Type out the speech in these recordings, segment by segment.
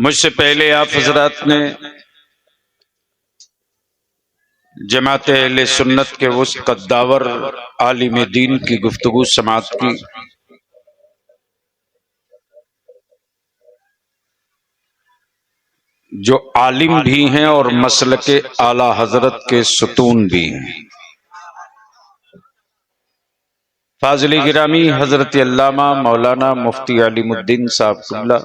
मुझसे पहले आप हजरात ने जमात अहले सुन्नत के उस कद्दावर आलिम दीन की गुफ्तगू समाअत की, जो आलिम भी हैं और मसलके आला हजरत के सुतून भी हैं। फाजिल गिरामी हजरत अल्लामा मौलाना मुफ्ती अलीमुद्दीन साहब कुल्ला,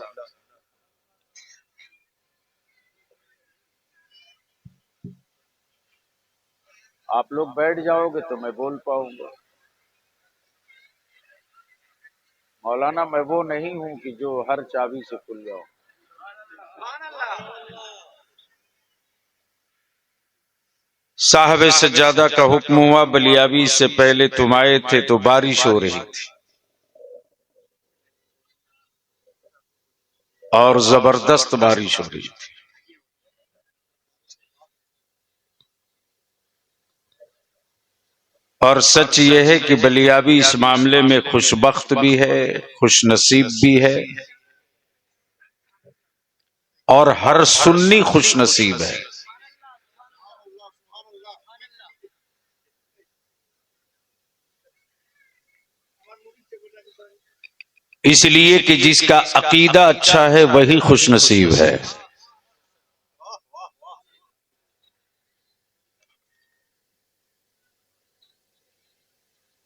आप लोग बैठ जाओगे तो मैं बोल पाऊंगा। मौलाना मैं वो नहीं हूं कि जो हर चाबी से खुल जाऊं। साहब सज्जादा का हुक्म हुआ, बलियाबी से पहले तुम आए थे तो बारिश हो रही थी और जबरदस्त बारिश हो रही थी। और सच यह है कि बलियाबी इस मामले में खुशबख्त भी है, खुशनसीब भी है, और हर सुन्नी खुशनसीब है। इसलिए कि जिसका अकीदा अच्छा है वही खुशनसीब है।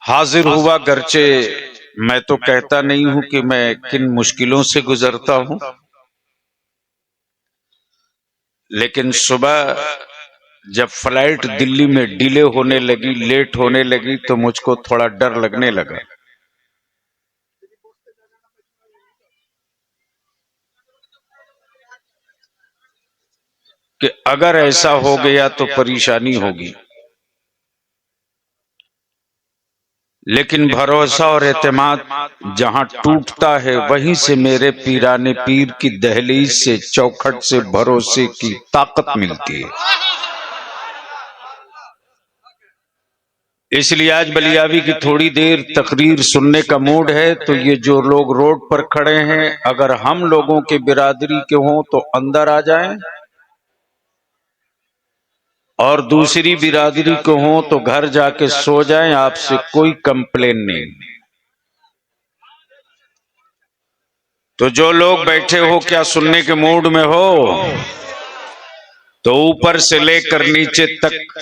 हाजिर हुआ, गर्चे मैं तो कहता नहीं हूं कि मैं किन मुश्किलों से गुजरता हूं, लेकिन सुबह जब फ्लाइट दिल्ली में डिले होने लगी, लेट होने लगी, तो मुझको थोड़ा डर लगने लगा कि अगर ऐसा हो गया तो परेशानी होगी। लेकिन भरोसा और एतमाद जहां टूटता है वहीं से मेरे पीराने पीर की दहलीज से, चौखट से भरोसे की ताकत मिलती है। इसलिए आज बलियाबी की थोड़ी देर तकरीर सुनने का मूड है, तो ये जो लोग रोड पर खड़े हैं, अगर हम लोगों के बिरादरी के हों तो अंदर आ जाएं, और दूसरी बिरादरी को हों तो घर जाके सो जाएं। आपसे कोई कंप्लेन नहीं। तो जो लोग बैठे हो, क्या सुनने के मूड में हो? तो ऊपर से लेकर नीचे तक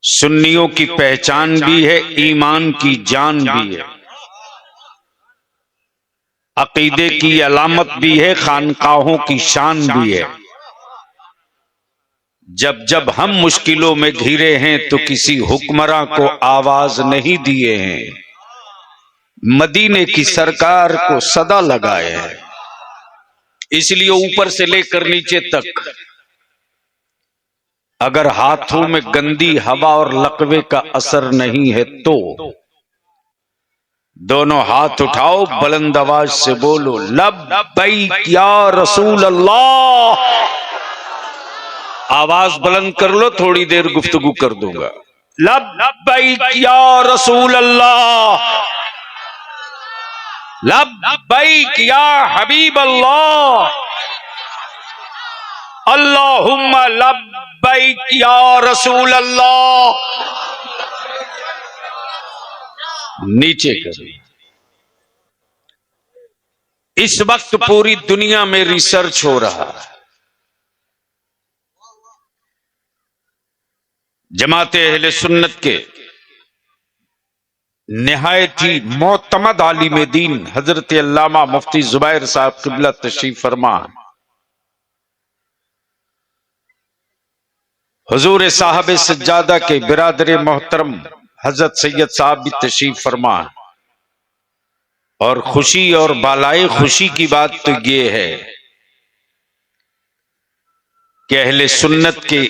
सुन्नियों की पहचान भी है, ईमान की जान भी है, अकीदे की अलामत भी है, खानकाहों की शान भी है। जब जब हम मुश्किलों में घिरे हैं तो किसी हुक्मरां को आवाज नहीं दिए हैं, मदीने की सरकार को सदा लगाए हैं। इसलिए ऊपर से लेकर नीचे तक अगर हाथों में गंदी हवा और लकवे का असर नहीं है तो दोनों हाथ उठाओ, बुलंद आवाज से बोलो, लब्बैक या रसूल अल्लाह। आवाज बुलंद कर लो, थोड़ी देर गुफ्तगू कर दूंगा। लब्बैक या रसूल अल्लाह, लब्बैक या हबीब अल्लाह, अल्लाहुम्मा लब्बैक या रसूल अल्लाह। नीचे करो। इस वक्त पूरी दुनिया में रिसर्च हो रहा है। जमात अहले सुन्नत के निहायत ही मोतमद आलिम दीन हजरत अल्लामा मुफ्ती जुबैर साहब क़िबला तशरीफ फरमा, हुजूर साहब सज्जादा के बिरादर मोहतरम हजरत सैयद साहब भी तशरीफ फरमा। और खुशी और बालाए खुशी की बात तो ये है कि अहले सुन्नत के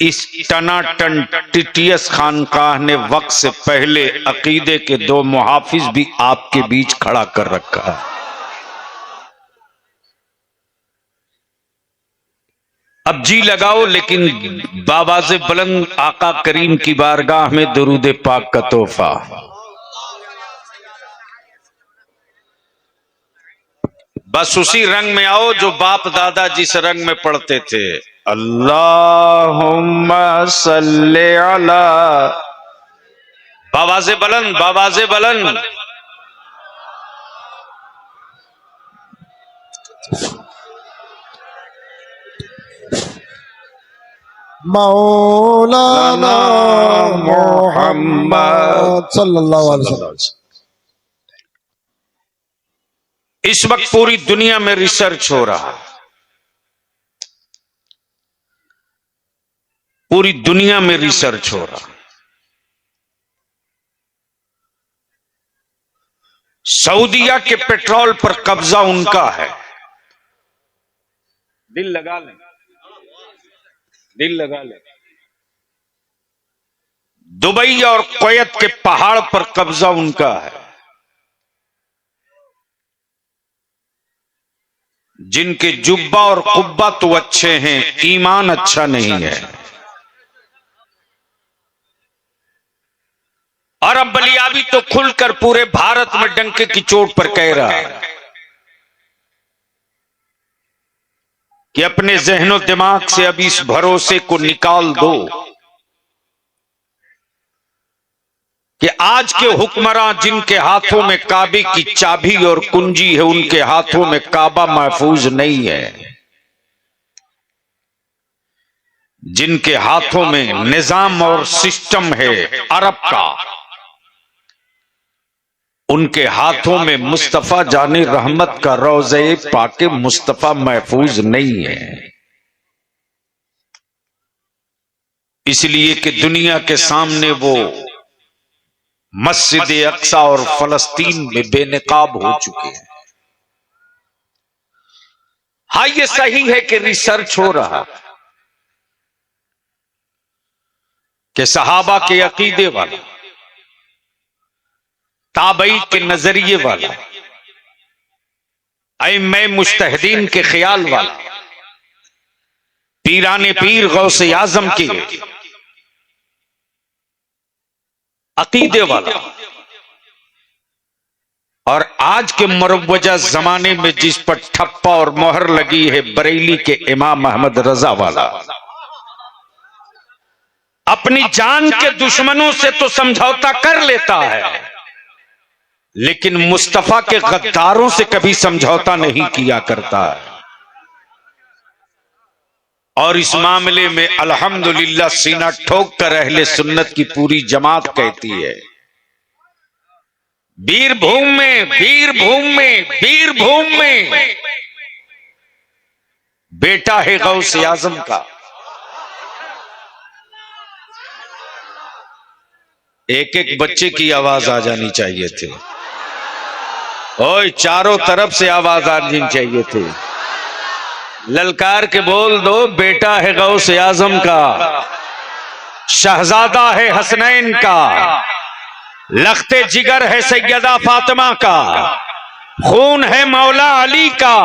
इस टनाटन टिटियस खानकाह ने वक्त से पहले अकीदे के दो मुहाफिज भी आपके बीच खड़ा कर रखा है। अब जी लगाओ, लेकिन बावाज़े बुलंद आका करीम की बारगाह में दुरूद पाक का तोहफा। बस उसी रंग में आओ जो बाप दादा जिस रंग में पढ़ते थे। अल्लाहुम्मा सल्ले अला, बावाज़े बुलंद, बावाज़े बुलंद। मौलाना मोहम्मद सल्लल्लाहु अलैहि वसल्लम। इस वक्त पूरी दुनिया में रिसर्च हो रहा है, पूरी दुनिया में रिसर्च हो रहा। सऊदीया के पेट्रोल पर कब्जा उनका है। दिल लगा लें, दिल लगा लें। दुबई और कुवैत के पहाड़ पर कब्जा उनका है। जिनके जुब्बा और कुब्बा तो अच्छे हैं, ईमान अच्छा नहीं है। और अब बलियाबी तो खुलकर पूरे भारत में डंके की चोट पर कह रहा है कि अपने ज़हनो दिमाग से अब इस भरोसे को निकाल दो कि आज के हुक्मरान जिनके हाथों में काबे की चाबी और कुंजी है, उनके हाथों में काबा महफूज नहीं है। जिनके हाथों में निजाम और सिस्टम है अरब का, उनके हाथों में मुस्तफा जाने रहमत का रोज़े पाके मुस्तफा महफूज नहीं है। इसलिए कि दुनिया के सामने वो मस्जिद अक्सा और फलस्तीन में बेनकाब हो चुके हैं। हाँ, ये सही है कि रिसर्च हो रहा कि सहाबा के अकीदे वाला, ताबई के नजरिए वाला, अइम्मे मुज्तहिदीन के ख्याल वाला, पीराने पीर गौसे आजम के अकीदे वाला, और आज के मुरव्वजा जमाने में जिस पर ठप्पा और मोहर लगी है बरेली के इमाम अहमद रजा वाला, अपनी जान के दुश्मनों से तो समझौता कर लेता है, लेकिन मुस्तफा के गद्दारों से कभी समझौता नहीं किया करता है। और इस मामले में अल्हम्दुलिल्लाह सीना ठोक कर अहले सुन्नत की पूरी जमात कहती है, वीरभूम में, वीरभूम में, वीरभूम में बेटा है गौसे आजम का। एक एक बच्चे की आवाज आ जानी चाहिए थी। ओए, चारों तरफ से आवाज आनी चाहिए थी। ललकार के बोल दो, बेटा है गौसे आजम का, शहजादा है हसनैन का, लख्ते जिगर है सैयदा फातिमा का, खून है मौला अली का,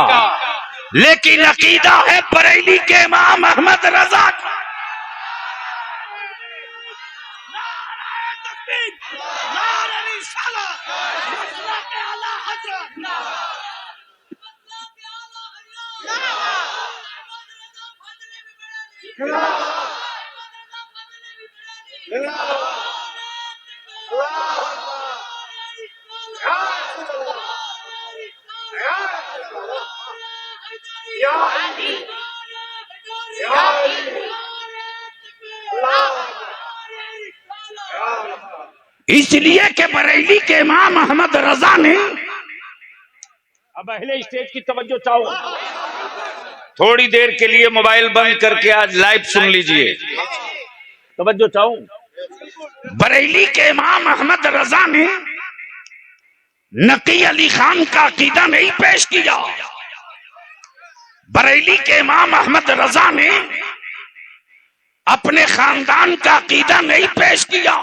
लेकिन अकीदा है बरेली के इमाम अहमद रजा का। इसलिए कि बरेली के इमाम अहमद रजा ने, अब अहले स्टेज की तवज्जो चाहो, थोड़ी देर के लिए मोबाइल बंद करके आज लाइव सुन लीजिए, तवज्जो चाहो। बरेली के इमाम अहमद रजा ने नकी अली खान का अकीदा नहीं पेश किया। बरेली के इमाम अहमद रजा ने अपने खानदान का अकीदा नहीं पेश किया।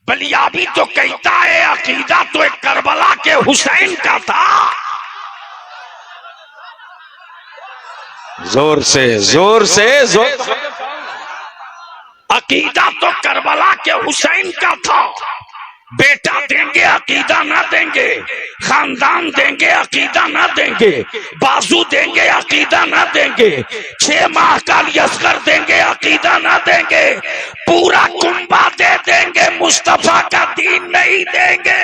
बलियाबी तो कहता है अकीदा तो एक करबला के हुसैन का था। जोर से, जोर से, जोर। अकीदा तो करबला के हुसैन का था, बेटा देंगे अकीदा ना देंगे, खानदान देंगे अकीदा ना देंगे, बाजू देंगे अकीदा ना देंगे, 6 माह का यस्कर देंगे अकीदा ना देंगे, पूरा कुंबा दे देंगे, मुस्तफा का दीन नहीं देंगे।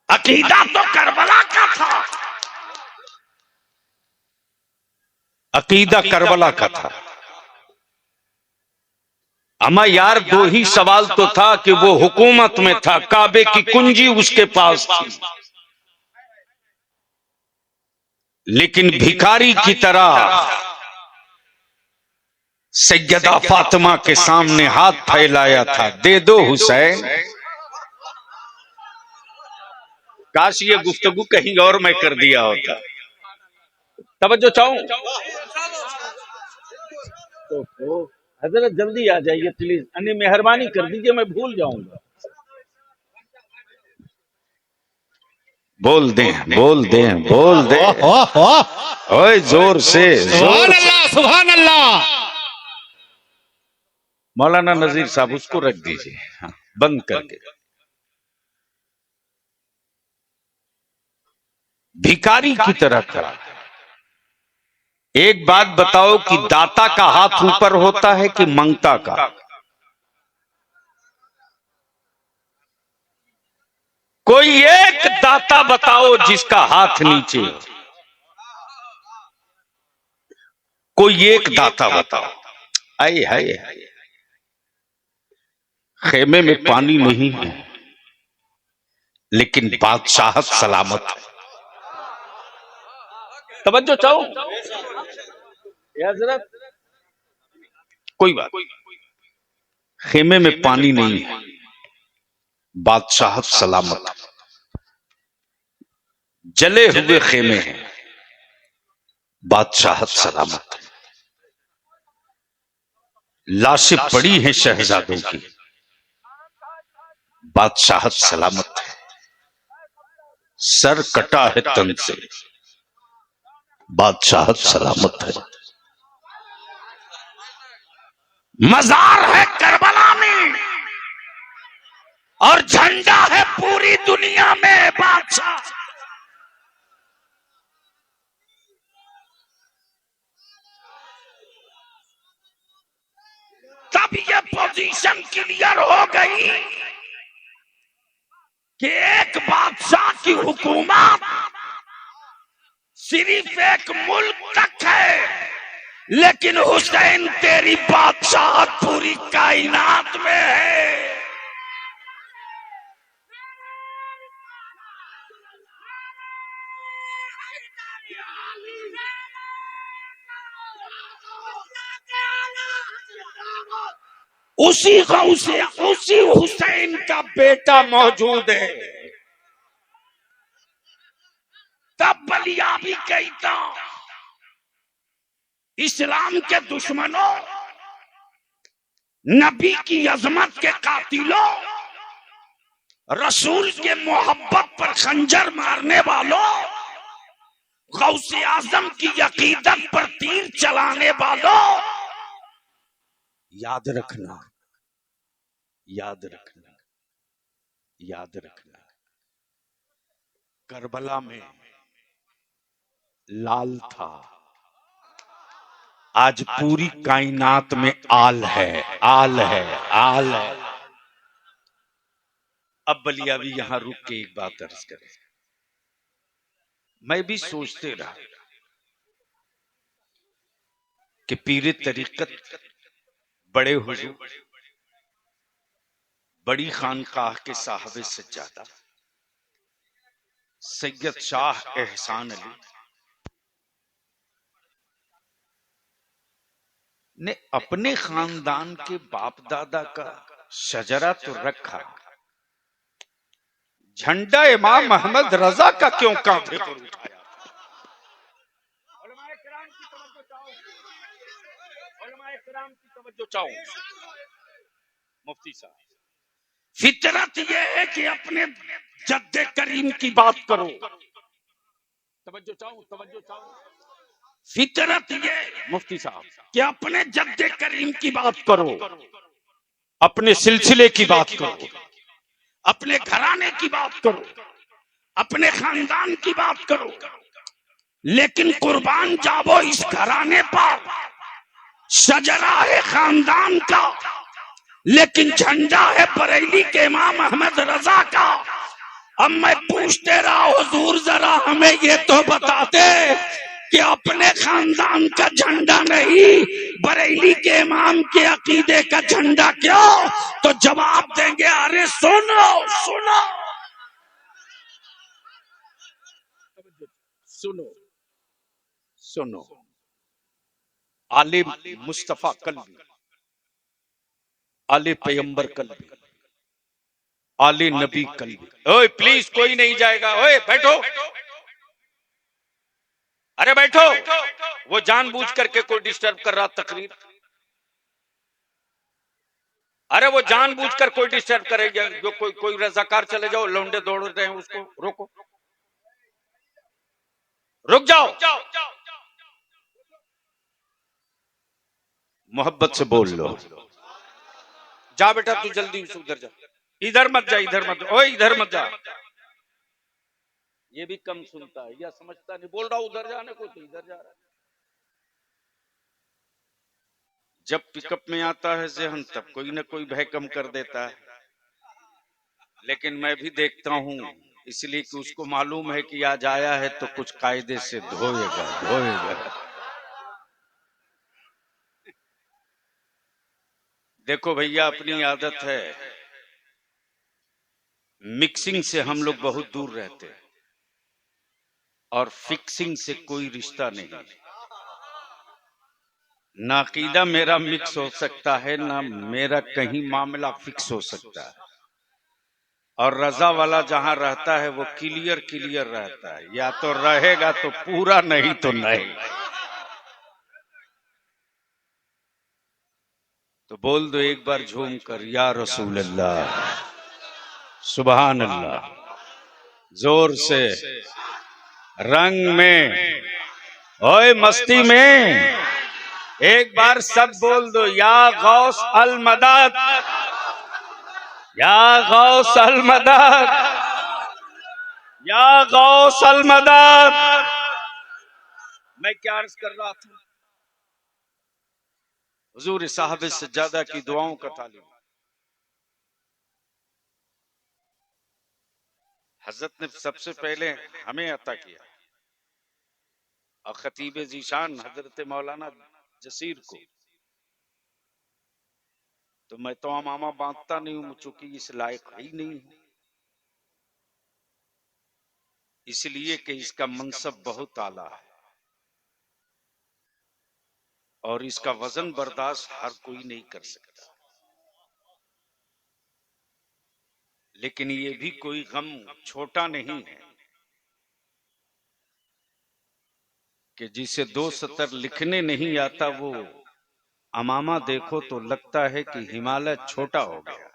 अकीदा तो करबला का था, अकीदा करबला का था। अमा यार, 2 ही सवाल तो था कि वो हुकूमत में था, काबे की कुंजी उसके पास थी, लेकिन भिखारी की तरह सैयदा फातिमा के सामने हाथ फैलाया था, दे दो हुसैन। काश ये गुफ्तगू कहीं और मैं कर दिया होता। तवज्जो चाहूं तो हजरत जल्दी आ जाइए प्लीज, अन्य मेहरबानी कर दीजिए, मैं भूल जाऊंगा। बोल दें बोल दें बोल दें, वाह वाह, ओए जोर से, जोर से। सुभान अल्लाह। मौलाना नजीर साहब उसको रख दीजिए, हाँ, बंद करके। भिखारी की तरह करा। एक बात बताओ कि दाता का हाथ ऊपर होता है कि मंगता का? कोई एक दाता बताओ जिसका हाथ नीचे हो, कोई एक दाता बताओ। आए हाय, खेमे में पानी नहीं है लेकिन बादशाहत सलामत है। तवज्जो चाहो हजरत, कोई बात, खेमे में पानी नहीं है, बादशाहत सलामत है। जले हुए खेमे हैं, बादशाहत सलामत है। लाशें पड़ी हैं शहजादों की, बादशाहत सलामत है। सर कटा है तन से, बादशाहत सलामत है। मजार है करबला में और झंडा है पूरी दुनिया में, बादशाह। तब ये पोजीशन क्लियर हो गई कि एक बादशाह की हुकूमत सिर्फ एक मुल्क तक है, लेकिन हुसैन तेरी बादशाहत पूरी कायनात में है। उसी गांव से उसी हुसैन का बेटा मौजूद है। तब बलिया भी कहता, इस्लाम के दुश्मनों, नबी की अजमत के कातिलों, रसूल के मोहब्बत पर खंजर मारने वालों, गौसे आजम की अकीदत पर तीर चलाने वालों, याद रखना, याद रखना, याद रखना, करबला में लाल था, आज पूरी कायनात में आल है, आल है, आल है। अब बलिया भी यहां रुक के एक बात अर्ज करे। मैं भी सोचते रहा कि पीरे तरीकत, बड़े हुजूर, बड़ी खानकाह के साहबे सज्जादा सैयद शाह एहसान अली ने अपने खानदान के बाप दादा का शजरा तो रखा, झंडा इमाम अहमद रजा का क्यों कांधे पर उठाया? उलमाए किराम की तवज्जो चाहो, उलमाए किराम की तवज्जो चाहो। मुफ्ती साहब, फितरत ये है कि अपने जद्दे करीम की बात करो। तवज्जो चाहो। फितरत ये मुफ्ती साहब कि अपने जद्दे करीम की बात करो, अपने सिलसिले की बात करो, अपने घराने की बात करो, अपने खानदान की बात करो, लेकिन कुर्बान जावो इस घराने पर, शजरा है खानदान का लेकिन झंडा है बरेली के इमाम अहमद रजा का। अब मैं पूछते रहा हुजूर जरा हमें ये तो बता दे कि अपने खानदान का झंडा नहीं बरेली के इमाम के अकीदे का झंडा क्यों? तो जवाब देंगे अरे सुनो सुनो सुनो सुनो। आले मुस्तफा कल्बी, आले पैगंबर कल्बी, आले नबी कल्बी। ओए प्लीज कोई नहीं जाएगा, ओए बैठो, अरे बैठो। वो जानबूझ करके कोई डिस्टर्ब कर रहा तकरीर, अरे वो जानबूझ कर कोई डिस्टर्ब करेगा, जो कोई रजाकार चले जाओ, लौंडे दौड़ रहे हैं उसको रोको, रुक जाओ, मोहब्बत से बोल लो। जा बेटा तू जल्दी उधर जा, इधर मत जा, इधर मत, ओए इधर मत जा। ये भी कम सुनता है या समझता नहीं, बोल रहा उधर जाने को तो इधर जा रहा है। जब पिकअप में आता है जहन तब कोई ना कोई भय कम कर देता है, लेकिन मैं भी देखता हूं इसलिए कि उसको मालूम है कि आज आया है तो कुछ कायदे से धोएगा। देखो भैया अपनी आदत है, मिक्सिंग से हम लोग बहुत दूर रहते हैं और फिक्सिंग से कोई रिश्ता नहीं। ना अकीदा मेरा मिक्स हो सकता है, ना मेरा कहीं मामला फिक्स हो सकता है। और रजा वाला जहां रहता है वो क्लियर रहता है, या तो रहेगा तो पूरा, नहीं तो नहीं। तो बोल दो एक बार झूम कर या रसूल अल्लाह, सुभान अल्लाह, जोर से, रंग में, ओए मस्ती में, एक बार सब बोल दो या गौस अल मदद, या गौस अल मदद, या गौस अल मदद। मैं क्या अर्ज कर रहा था, हुजूर साहब सज्जादा की दुआओं का तालीम हजरत ने सबसे पहले हमें अता किया, और खतीब जीशान हजरत मौलाना जसीर को तो मैं तो अमामा बांटता नहीं हूं, चूंकि इस लायक ही नहीं हूं, इसलिए कि इसका मनसब बहुत आला है और इसका वजन बर्दाश्त हर कोई नहीं कर सकता। लेकिन ये भी कोई गम छोटा नहीं है कि जिसे 2 सतर लिखने नहीं आता वो अमामा देखो तो लगता है कि हिमालय छोटा हो गया।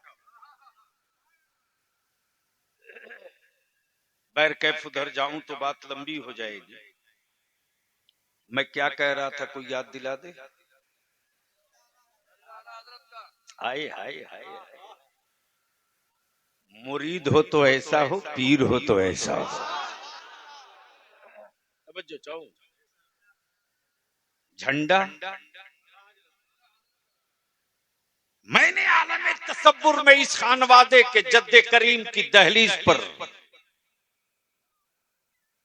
बैर कैफ उधर जाऊं तो बात लंबी हो जाएगी। मैं क्या कह रहा था, कोई याद दिला दे। हाय हाय हाय, मुरीद हो तो ऐसा हो, पीर हो तो ऐसा हो। अब जो चाहो झंडा, मैंने आलम तसव्वुर में इस खानवादे के जद्दे करीम की दहलीज पर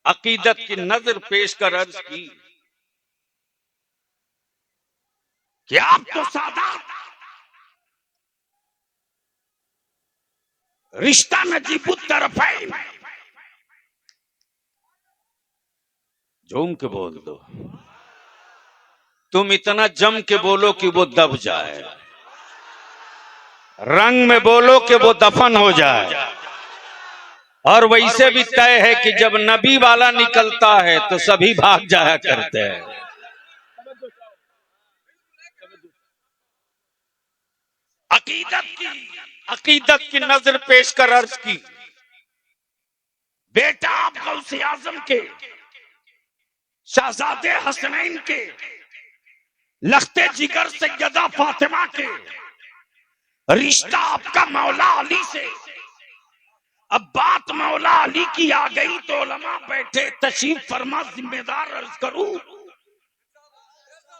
अकीदत की नजर पेश कर अर्ज की कि आप तो सादात, रिश्ता नजीबुत तरफैन, झूम के बोल दो, तुम इतना जम के बोलो कि वो दब जाए, रंग में बोलो कि वो दफन हो जाए। और वैसे भी तय है कि जब नबी वाला निकलता है तो सभी भाग जाया करते हैं। अकीदत की अकीदत की नजर पेश कर अर्ज की, बेटा आप गौसे आजम के, शहजादे हसनैन के, लख्ते जिगर सैयदा फातिमा के, रिश्ता आपका मौला अली से। अब बात मौला अली की आ गई तो उलमा बैठे, तशरीफ फरमा, जिम्मेदार अर्ज करूं,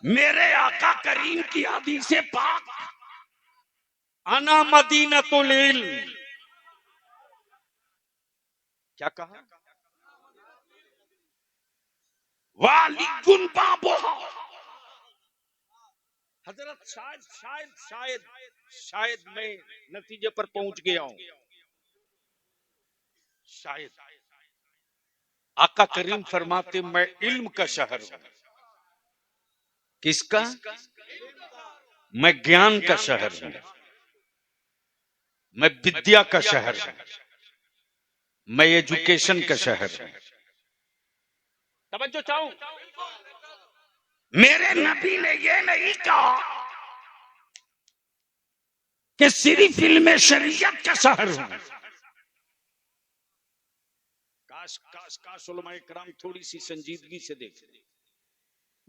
मेरे आका करीम की हदीसे पाक, अना मदीनतुल इल्म, क्या कहा, वालिकुन बाबुहा। हजरत शायद शायद शायद शायद मैं नतीजे पर पहुंच गया हूं, शायद आका करीम फरमाते मैं इल्म का शहर हूं। किसका? मैं ज्ञान का शहर हूं, मैं विद्या का शहर हूं, मैं एजुकेशन का शहर हूं। तवज्जो चाहूं, मेरे नबी ने यह नहीं कहा कि सिर्फ इल्म शरीयत का शहर हूं। काश काश काश उलमाए किराम थोड़ी सी संजीदगी से देखें।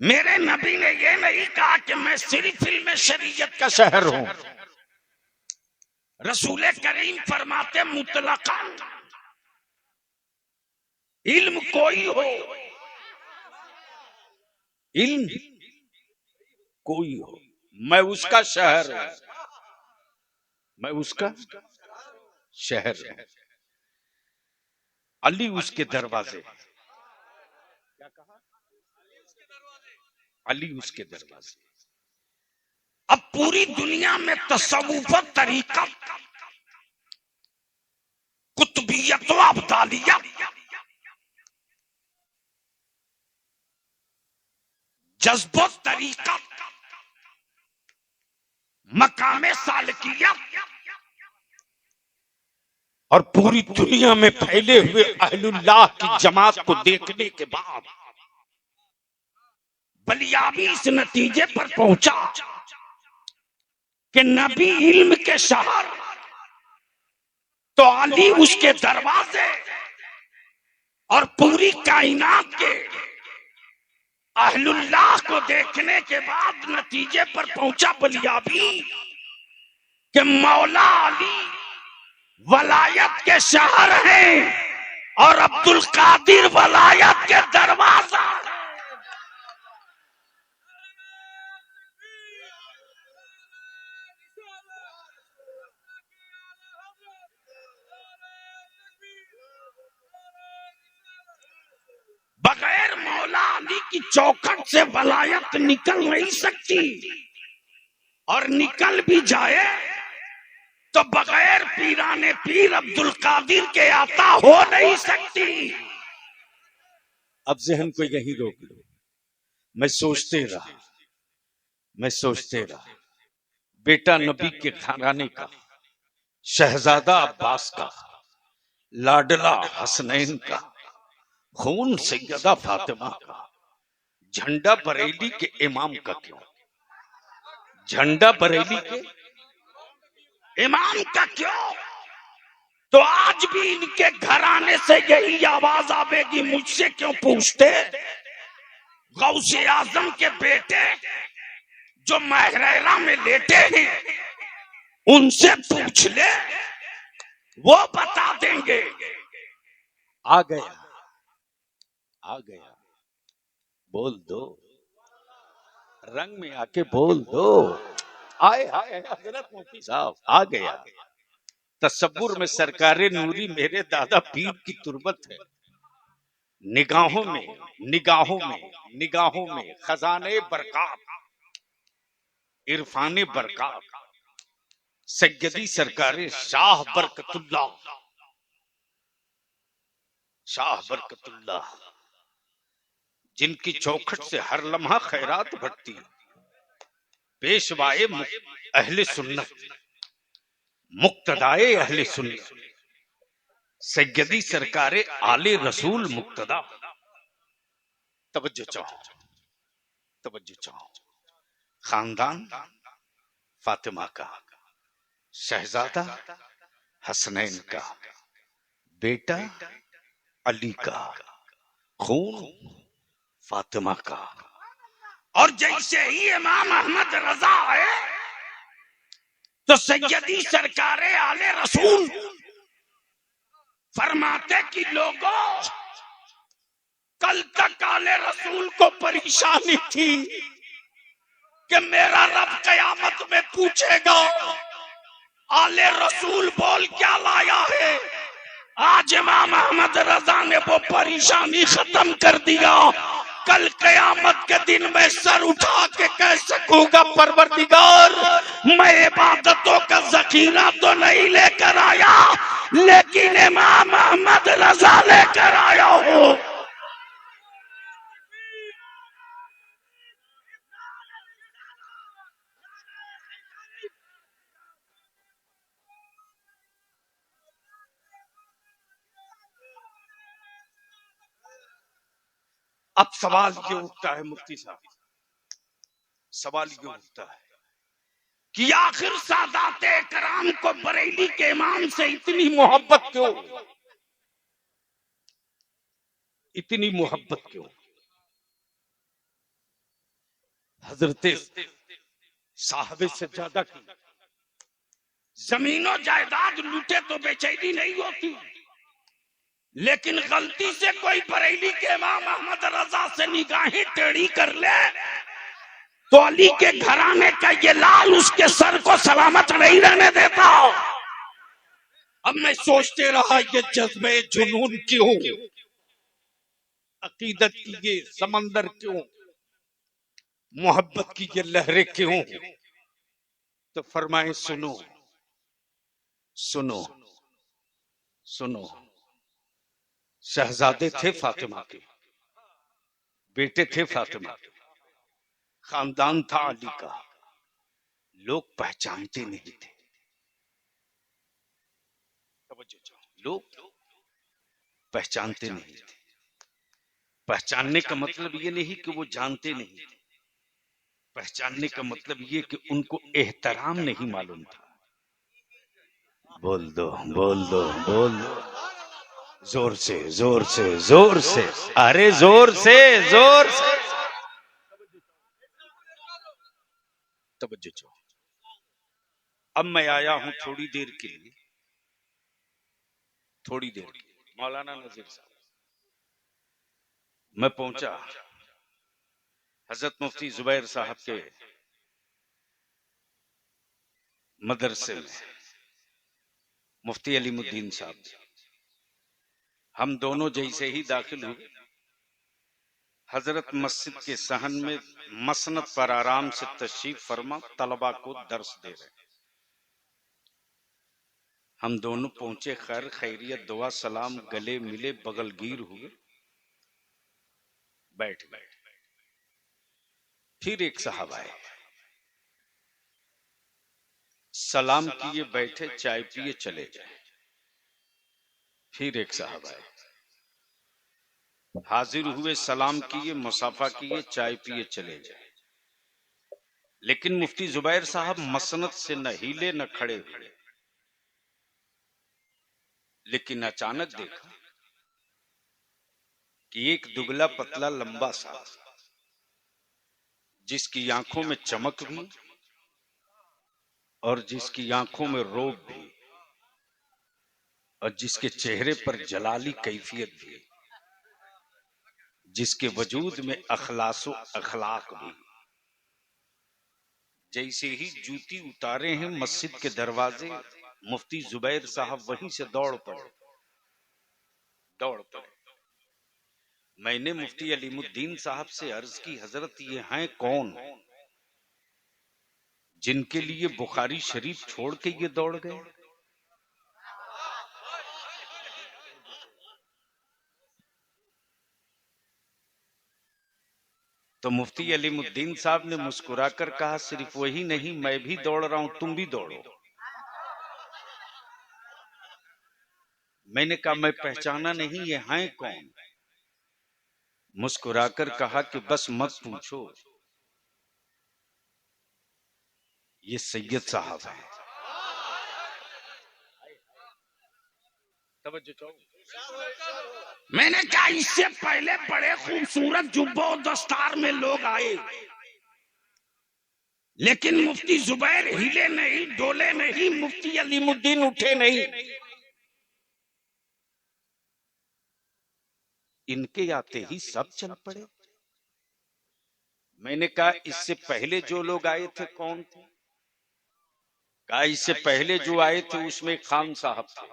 मेरे नबी ने यह नहीं कहा कि मैं सिर्फ इल्म शरीयत का शहर हूं। रसूल करीम फरमाते मुतलकन इल्म कोई हो, इल्म कोई हो, मैं उसका शहर हूं, मैं उसका शहर हूं। अली उसके दरवाजे, क्या कहा, अली उसके दरवाजे। अब पूरी दुनिया में तसव्वुफ तरीका, कुतुबियत व अब्दालियत, जज्बो तरीका, मकामे सालकियत और पूरी दुनिया में फैले हुए अहलुल्लाह की जमात को देखने के बाद बलियाबी इस नतीजे पर पहुंचा कि नबी इल्म के शहर तो अली उसके दरवाजे, और पूरी कायनात के अहलुल्लाह को देखने के बाद नतीजे पर पहुंचा बलियाबी कि मौला अली वलायत के शहर हैं और अब्दुल कादिर वलायत के दरवाजा। बगैर मौला अली की चौखट से वलायत निकल नहीं सकती, और निकल भी जाए तो बगैर पीराने पीर अब्दुल कादिर के आता हो नहीं सकती। अब जहन को यही रोक लो। मैं सोचते रहा, बेटा नबी के घराने का, शहजादा अब्बास का, लाडला हसनैन का, खून सैयदा फातिमा का, झंडा बरेली के इमाम का क्यों, झंडा बरेली के इमाम का क्यों? तो आज भी इनके घराने से यही आवाज आवेगी, मुझसे क्यों पूछते? गौसे आजम के बेटे जो महरेला में लेटे हैं उनसे पूछ ले, वो बता देंगे। आ गया बोल दो, रंग में आके बोल दो। आए हाय हजरत मुफ्ती साहब आ गया। तसव्वुर में सरकारे नूरी मेरे दादा पीर की तुरबत है। निगाहों में खजाने बरकात, इरफाने बरकात, सैयदी सरकारे शाह बरकतुल्लाह, जिनकी चौखट से हर लम्हा खैरात बढ़ती, पेशवाए अहले सुन्नत, मुक्तदाए अहले सुन्नत, सैयदी सरकारे आले रसूल मुक्तदा। तवज्जो चाहो, खानदान फातिमा का, शहजादा हसनैन का, बेटा अली का, खून फातिमा का। और जैसे ही इमाम अहमद रजा आए तो सैयदी सरकारे आले रसूल फरमाते कि लोगों, कल तक आले रसूल को परेशानी थी कि मेरा रब कयामत में पूछेगा आले रसूल बोल क्या लाया है। आज इमाम अहमद रजा ने वो परेशानी खत्म कर दिया। कल कयामत के दिन मैं सर उठा के कह सकूंगा, परवरदिगार मैं इबादतों का जखीरा तो नहीं लेकर आया, लेकिन इमाम अहमद रजा लेकर आया हूं। अब सवाल ये उठता है मुफ्ती साहब, सवाल ये उठता है कि आखिर सादाते कराम को बरेली के इमाम से इतनी मोहब्बत क्यों, इतनी मोहब्बत क्यों? हजरते साहबे से ज्यादा की जमीनों जायदाद लूटे तो बेचैनी नहीं होती, लेकिन गलती से कोई बरेली के इमाम अहमद रजा से निगाहें टेढ़ी कर ले तो अली के घराने का ये लाल उसके सर को सलामत नहीं रहने देता। अब मैं सोचते रहा ये जज्बे जुनून क्यों, अकीदत की ये समंदर क्यों, मोहब्बत की ये लहरें क्यों? तो फरमाए सुनो सुनो सुनो, शहजादे थे फातिमा के, बेटे थे फातिमा के, खानदान था अली का, लोग पहचानते नहीं थे। लोग पहचानते नहीं थे। पहचानने का मतलब ये नहीं कि वो जानते नहीं थे, पहचानने का मतलब ये कि उनको एहतराम नहीं मालूम था। बोल दो बोल दो बोल दो, जोर से जोर से जोर से, अरे जोर से जोर से। तवज्जो। अब मैं आया हूं थोड़ी देर के लिए, थोड़ी देर के लिए मौलाना नजीर साहब, मैं पहुंचा हजरत मुफ्ती जुबैर साहब के मदरसे में, मुफ्ती अलीमुद्दीन साहब, हम दोनों जैसे ही दाखिल हुए, हजरत मस्जिद के सहन में मसनद पर आराम से तशरीफ फरमा तलबा को दर्स दे रहे। हम दोनों पहुंचे, खैर खैरियत दुआ सलाम, गले मिले, बगलगीर हुए, बैठ गए। फिर एक साहब आए, सलाम किए, बैठे, चाय पिए, चले गए। फिर एक साहब आए, हाजिर हुए, सलाम किए, मुसाफा किए, चाय पिए, चले गए। लेकिन मुफ्ती जुबैर साहब मसनद से न हिले न खड़े हुए। लेकिन अचानक देखा कि एक दुबला पतला लंबा सा, जिसकी आंखों में चमक भी और जिसकी आंखों में रोब भी और जिसके चेहरे पर जलाली कैफियत भी, जिसके वजूद में अखलासो अखलाक भी, जैसे ही जूती उतारे हैं मस्जिद के दरवाजे, मुफ्ती जुबैर साहब वहीं से दौड़ पड़े। मैंने मुफ्ती अलीमुद्दीन साहब से अर्ज की, हजरत ये हैं कौन जिनके लिए बुखारी शरीफ छोड़ के ये दौड़ गए? तो मुफ्ती अलीमुद्दीन साहब ने मुस्कुराकर कहा, सिर्फ वही नहीं, मैं भी दौड़ रहा हूं, तुम भी दौड़ो। मैंने कहा मैं पहचाना नहीं, ये हैं कौन? मुस्कुराकर कहा कि बस मत पूछो, ये सैयद साहब हैं। मैंने कहा इससे पहले बड़े खूबसूरत जुब्बों और दस्तार में लोग आए, लेकिन मुफ्ती जुबैर हिले नहीं, डोले नहीं, मुफ्ती अलीमुद्दीन उठे नहीं। इनके आते ही सब चल पड़े। मैंने कहा इससे पहले जो लोग आए थे कौन थे? कहा इससे पहले जो आए थे उसमें खान साहब थे,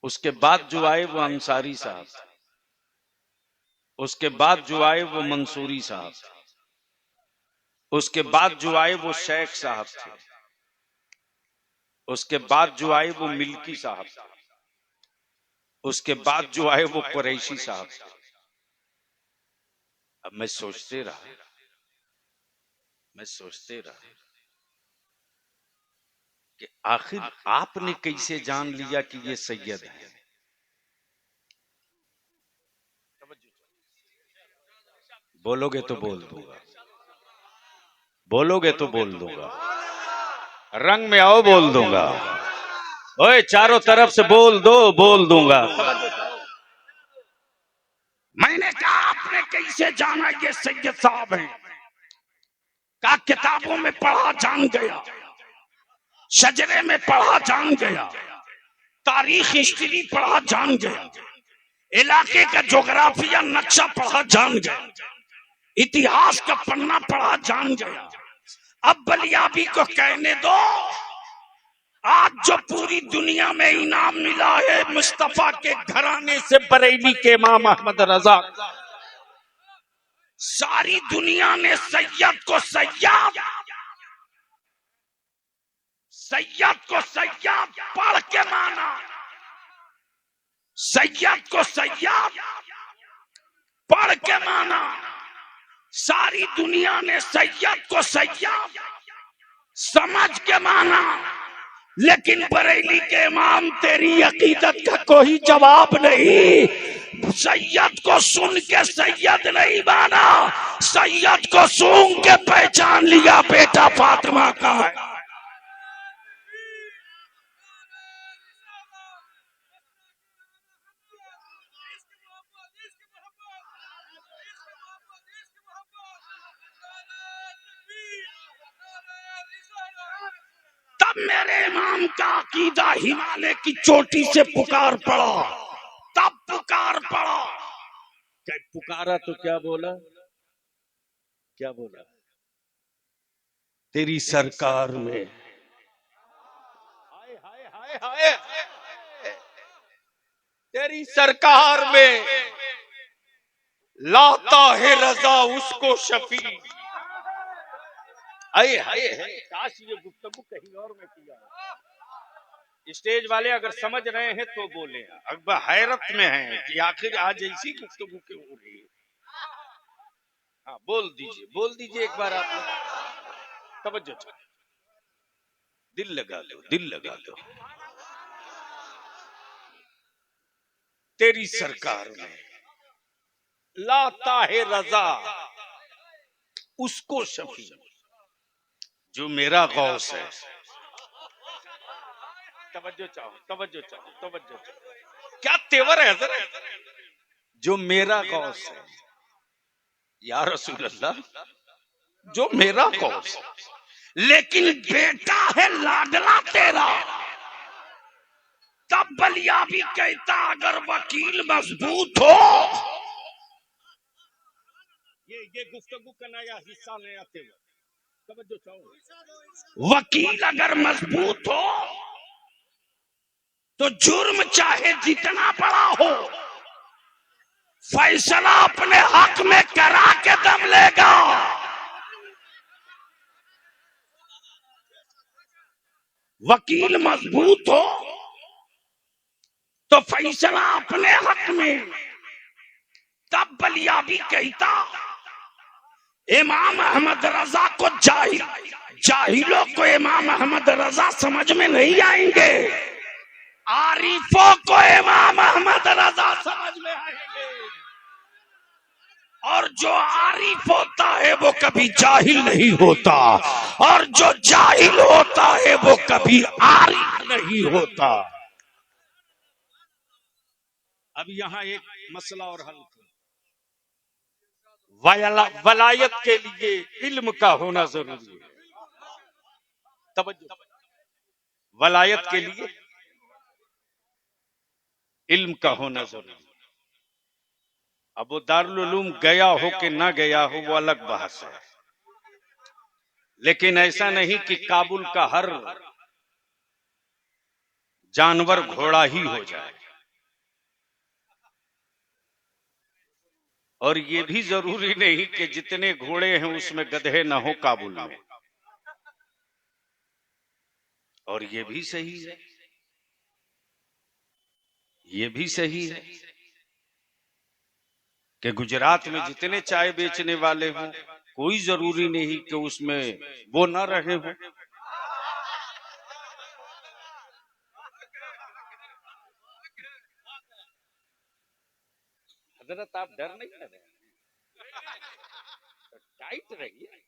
उसके बाद जो आए वो अंसारी साहब थे, उसके बाद जो आए वो मंसूरी साहब थे, उसके बाद जो आए वो शेख साहब थे, उसके बाद जो आए वो मिल्की साहब थे, उसके बाद जो आए वो कुरैशी साहब थे। अब मैं सोचते रहा कि आखिर आपने कैसे जान लिया कि ये सैयद है? बोलोगे तो बोल दूंगा, बोलोगे तो बोल दूंगा, रंग में आओ बोल दूंगा, ओए चारों तरफ से बोल दो बोल दूंगा। मैंने कहा आपने कैसे जाना ये सैयद साहब हैं? कहा किताबों में पढ़ा जान गया, शजरे में पढ़ा जान गया, तारीख हिस्ट्री पढ़ा जान गया, इलाके का ज्योग्राफिया नक्शा पढ़ा जान गया, इतिहास का पन्ना पढ़ा जान गया। अब बलियाबी को कहने दो, आज जो पूरी दुनिया में इनाम मिला है मुस्तफा के घराने से, बरेली के इमाम अहमद रजा, सारी दुनिया ने सैयद को सैयद पढ़ के माना, सैयद को सैयद पढ़ के माना। सारी दुनिया ने सैयद को सैयद समझ के माना, लेकिन बरेली के इमाम तेरी अकीदत का कोई जवाब नहीं। सैयद को सुन के सैयद नहीं माना, सैयद को सूंघ के पहचान लिया बेटा फातिमा का है। मेरे इमाम का अकीदा हिमालय की चोटी से पुकार पड़ा, तब पुकार पड़ा। क्या पुकारा तो क्या बोला? तेरी सरकार में, हाय हाय हाय हाय, तेरी सरकार में लाता है रजा उसको शफी। हाय हाय हाय, काश ये गुफ्तगू कहीं और में किया। स्टेज वाले अगर समझ रहे हैं तो बोले, अकबर हैरत में हैं कि आखिर आज ऐसी गुफ्तगू क्यों हो रही है। हाँ बोल दीजिए एक बार आप तवज्जो, दिल लगा लो। तेरी सरकार में लाता है रजा उसको शफी, जो मेरा गौस है। तवज्जो चाहो। क्या तेवर है जरा, जो मेरा गौस है। या रसूल अल्लाह, जो मेरा गौस है, लेकिन बेटा है लाडला तेरा। तब बलियाबी कहता अगर वकील मजबूत हो, ये गुफ्तगू का नया हिस्सा, नया तेवर। वकील अगर मजबूत हो तो जुर्म चाहे जितना बड़ा हो, फैसला अपने हक में करा के दम लेगा। वकील मजबूत हो तो फैसला अपने हक में। तब बलियाबी कहता इमाम अहमद रजा को जाहिलों को इमाम अहमद रजा समझ में नहीं आएंगे, आरिफों को इमाम अहमद रजा समझ में आएंगे। और जो आरिफ होता है वो कभी जाहिल नहीं होता, और जो जाहिल होता है वो कभी आरिफ नहीं होता। अब यहां एक मसला और हल करो। वलायत के लिए इल्म का होना जरूरी है। तवज्जो, वलायत के लिए इल्म का होना जरूरी है। अब वो दारुल उलूम गया हो कि ना गया हो वो अलग बहस है, लेकिन ऐसा नहीं कि काबुल का हर जानवर घोड़ा ही हो जाए। और ये भी जरूरी नहीं कि जितने घोड़े हैं उसमें गधे ना हो काबुल में। और ये भी सही है, ये भी सही है कि गुजरात में जितने चाय बेचने वाले हों कोई जरूरी नहीं कि उसमें वो ना रहे हो। हजरत आप डर नहीं रहे, तो टाइट रहिए।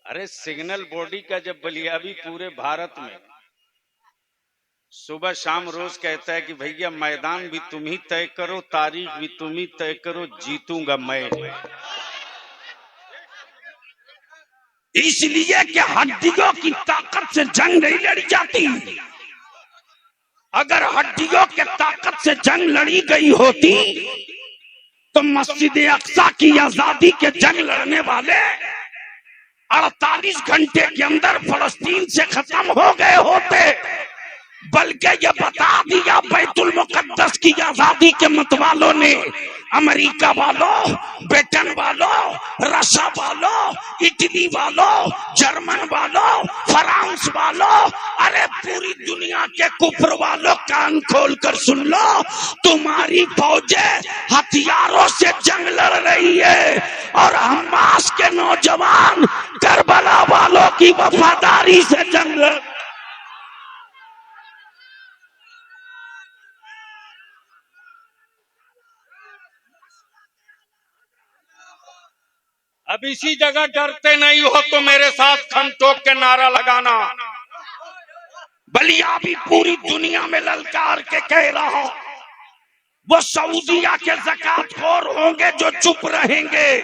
अरे सिग्नल बॉडी का जब बलियाबी पूरे भारत में सुबह शाम रोज कहता है कि भैया मैदान भी तुम ही तय करो, तारीख भी तुम ही तय करो, जीतूंगा मैं। इसलिए कि हड्डियों की ताकत से जंग नहीं लड़ी जाती। अगर हड्डियों के ताकत से जंग लड़ी गई होती तो मस्जिद अक्सा की आजादी के जंग लड़ने वाले 48 घंटे के अंदर फलस्तीन से खत्म हो गए होते। बल्कि ये बता दिया बैतुल मुकद्दस की आजादी के मतवालों ने, अमेरिका वालों, ब्रिटेन वालों, रशिया वालों, इटली वालों, जर्मन वालों, फ्रांस वालों, अरे पूरी दुनिया के कुफर वालों कान खोल कर सुन लो, तुम्हारी फौजें हथियारों से जंग लड़ रही है और हमास के नौजवान करबला वालों की वफादारी से जंग लड़। अब इसी जगह डरते नहीं हो तो मेरे साथ खम ठोक के नारा लगाना। बलिया भी पूरी दुनिया में ललकार के कह रहा, वो सऊदिया के ज़कातखोर होंगे जो चुप रहेंगे,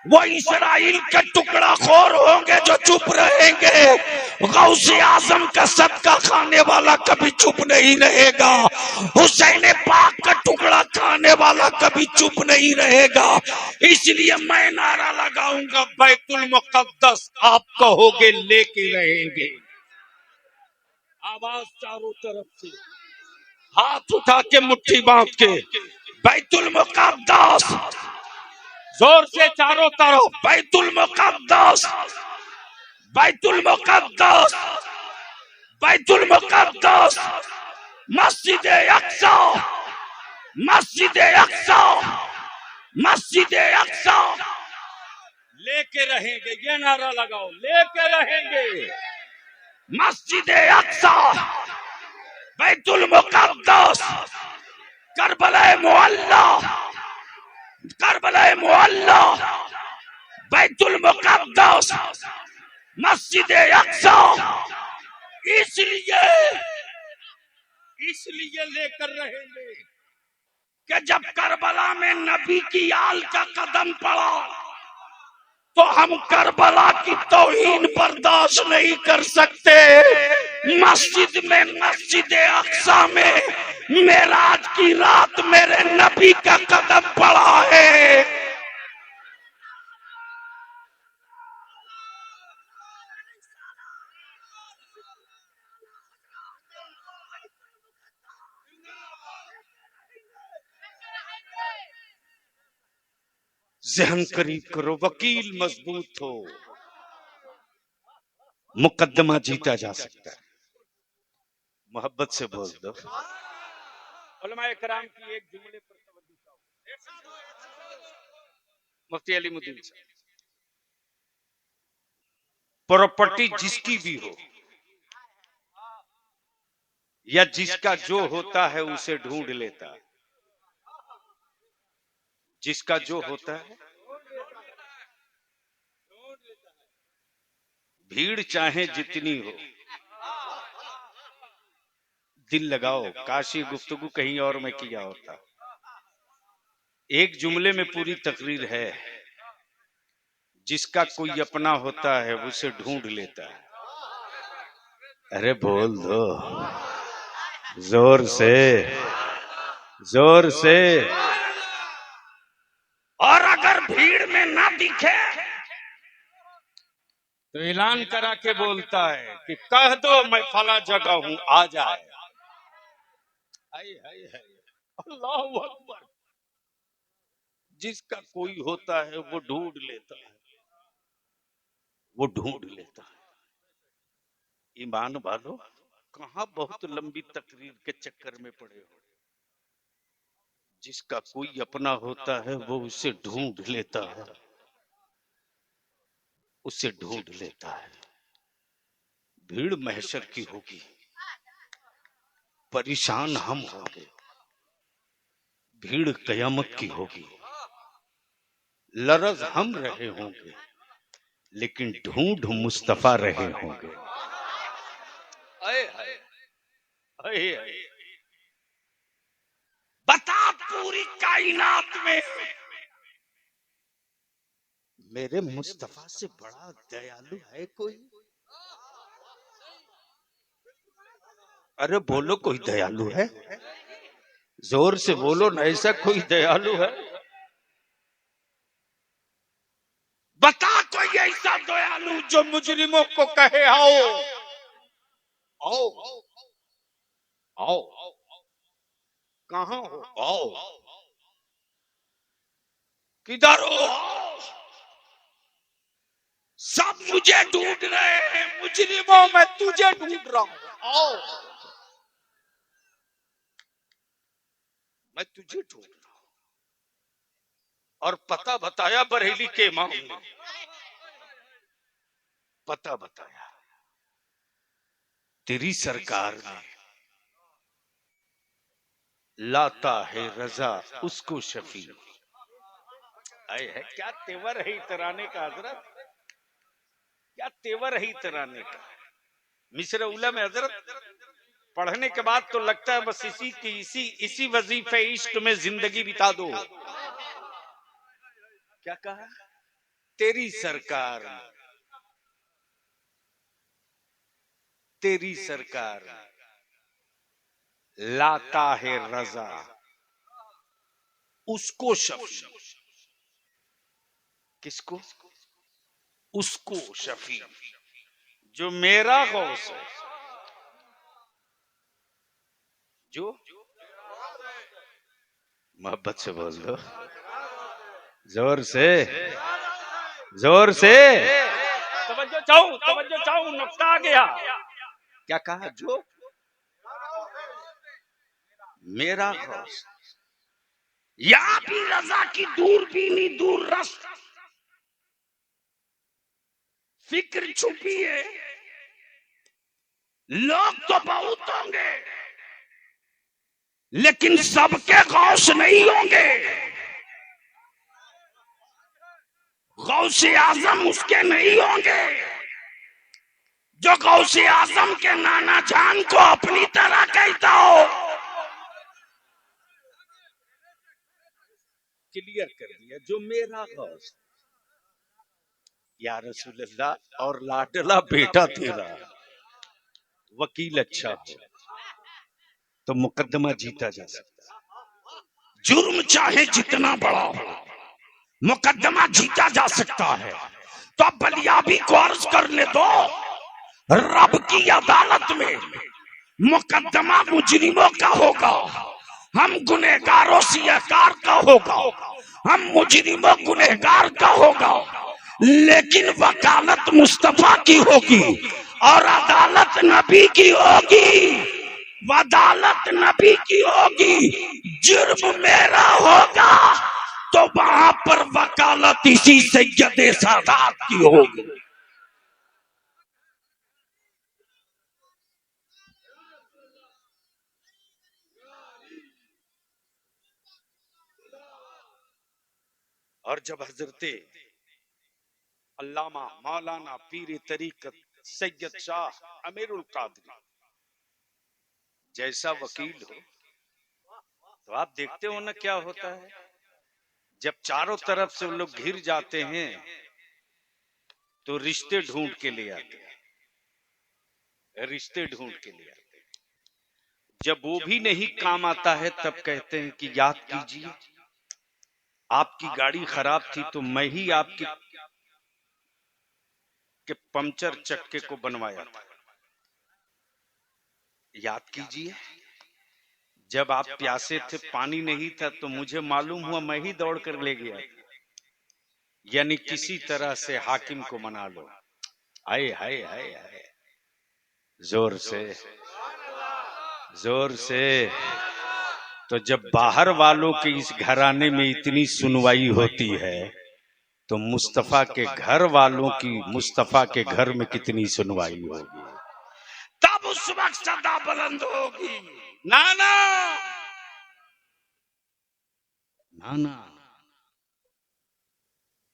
वो इस्राइल के टुकड़ा खोर होंगे जो चुप रहेंगे, गौसे आजम का सदका खाने वाला कभी चुप नहीं रहेगा, हुसैन पाक का टुकड़ा खाने वाला कभी चुप नहीं रहेगा। इसलिए मैं नारा लगाऊंगा, बैतुल मुकद्दस आप कहोगे लेके रहेंगे। आवाज चारों तरफ से, हाथ उठा के मुट्ठी बांध के, बैतुल मुकद्दस, जोर से चारों तरफ, बैतुल मुकद्दस, बैतुल मुकद्दस, बैतुल मुकद्दस, मस्जिद अक्सा, मस्जिद अक्सा, मस्जिद अक्सा लेके रहेंगे। ये नारा लगाओ, लेके रहेंगे। मस्जिद अक्सा, बैतुल मुकद्दस, करबला मुअल्ला, करबला मुअल्ला, बैतुल मुकद्दस, मस्जिद अक्सा। इसलिए लेकर रहेंगे कि जब करबला में नबी की आल का कदम पड़ा तो हम करबला की तौहीन बर्दाश्त नहीं कर सकते। मस्जिद में, मस्जिद अक्सा में मेराज की रात मेरे नबी का कदम पड़ा है। जहन करीब करो, वकील मजबूत हो, मुकदमा जीता जा सकता है। मोहब्बत से बोल दो। उलमाए कराम की एक जुमले पर तवज्जो चाहो। मुफ्ती अलीमुद्दीन साहब, प्रॉपर्टी जिसकी भी हो या जिसका जो होता है उसे ढूंढ लेता है। जिसका जो होता है भीड़ चाहे जितनी हो, दिल लगाओ, काशी गुफ्तगू कहीं और में किया होता। एक जुमले में पूरी तकरीर है, जिसका कोई अपना होता है उसे ढूंढ लेता है। अरे बोल दो जोर से, जोर से। और अगर भीड़ में ना दिखे तो ऐलान करा के बोलता है कि कह दो मैं फला जगह हूं, आ जाए। हाय हाय हाय, अल्लाहू अकबर। जिसका कोई होता है वो ढूंढ लेता है, वो ढूंढ लेता है। ईमान वालो, कहां बहुत लंबी तकरीर के चक्कर में पड़े हो। जिसका कोई अपना होता है वो उसे ढूंढ लेता है, उसे ढूंढ लेता है। भीड़ महशर की होगी, परेशान हम होंगे। भीड़ कयामत की होगी, लरज हम रहे होंगे, लेकिन ढूंढ मुस्तफा रहे होंगे। आए हाय, आए हाय। बता पूरी कायनात में मेरे मुस्तफा से बड़ा दयालु है कोई? अरे बोलो, कोई दयालु है? जोर से बोलो ना, ऐसा कोई दयालु है? बता कोई ऐसा दयालु जो मुजरिमों को कहे आओ आओ आओ, कहां हो? आओ, किधर हो? सब मुझे ढूंढ रहे हैं, मुजरिमों में तुझे ढूंढ रहा हूं। आओ, मैं तुझे ढूंढ रहा हूं। और पता बताया बरेली के इमाम ने, पता बताया तेरी सरकार ने। लाता है रजा उसको शफी। आए है, क्या तेवर है इतराने का हजरत, क्या तेवर है इतराने का। मिस्र उला में हजरत पढ़ने के बाद तो लगता है बस इसी वजीफे इश्क में जिंदगी बिता दो। क्या कहा? तेरी सरकार, तेरी सरकार लाता है रजा उसको शफी। किसको? उसको शफी, जो मेरा गौस है, जो मोहब्बत से बोल दो, जोर से, जोर से। तवज्जो चाहूं, तवज्जो चाहूं, नुक्ता आ गया। क्या कहा? जो मेरा गौस। या भी रजा की दूरबीनी दूर रस फिक्र छुपी है। लोग तो बहुत होंगे लेकिन सबके गौस नहीं होंगे। गौसे आजम उसके नहीं होंगे जो गौसे आजम के नाना जान को अपनी तरह कहता हो। क्लियर कर दिया, जो मेरा गौस। या रसूल अल्लाह, और लाडला बेटा तेरा वकील अच्छा हो तो मुकदमा जीता जा सकता है। जुर्म चाहे जितना बड़ा हो, मुकदमा जीता जा सकता है। तो अब बलियाबी को अर्ज करने दो, रब की अदालत में मुकदमा मुजरिमों का होगा, हम गुनहगारों सियाकार का होगा, हम मुजरिमों गुनहगार का होगा, लेकिन वकालत मुस्तफा की होगी और अदालत नबी की होगी। वदालत नबी की होगी। जुर्म मेरा होगा तो वहां पर वकालत इसी सैयदे सादात की होगी। और जब हजरते अल्लामा मौलाना पीर तरीकत सैयद शाह अमीरुल कादरी जैसा वकील हो, तो आप देखते हो ना क्या होता है, जब चारों तरफ से वो लोग घिर जाते हैं तो रिश्ते ढूंढ के ले आते हैं, रिश्ते ढूंढ के ले आते हैं। जब वो भी नहीं काम आता है तब कहते हैं कि याद कीजिए आपकी गाड़ी खराब थी तो मैं ही आपके पंचर चक्के को बनवाया था, याद कीजिए जब आप प्यासे थे पानी नहीं था तो मुझे मालूम हुआ मैं ही दौड़ कर ले गया। यानी किसी तरह से हाकिम को मना लो। आए हाय हाय हाय, जोर से जोर से। तो जब बाहर वालों के इस घराने में इतनी सुनवाई होती है तो मुस्तफा के घर वालों की मुस्तफा के घर में कितनी सुनवाई होगी, तब उस वक्त सदा बुलंद होगी। नाना नाना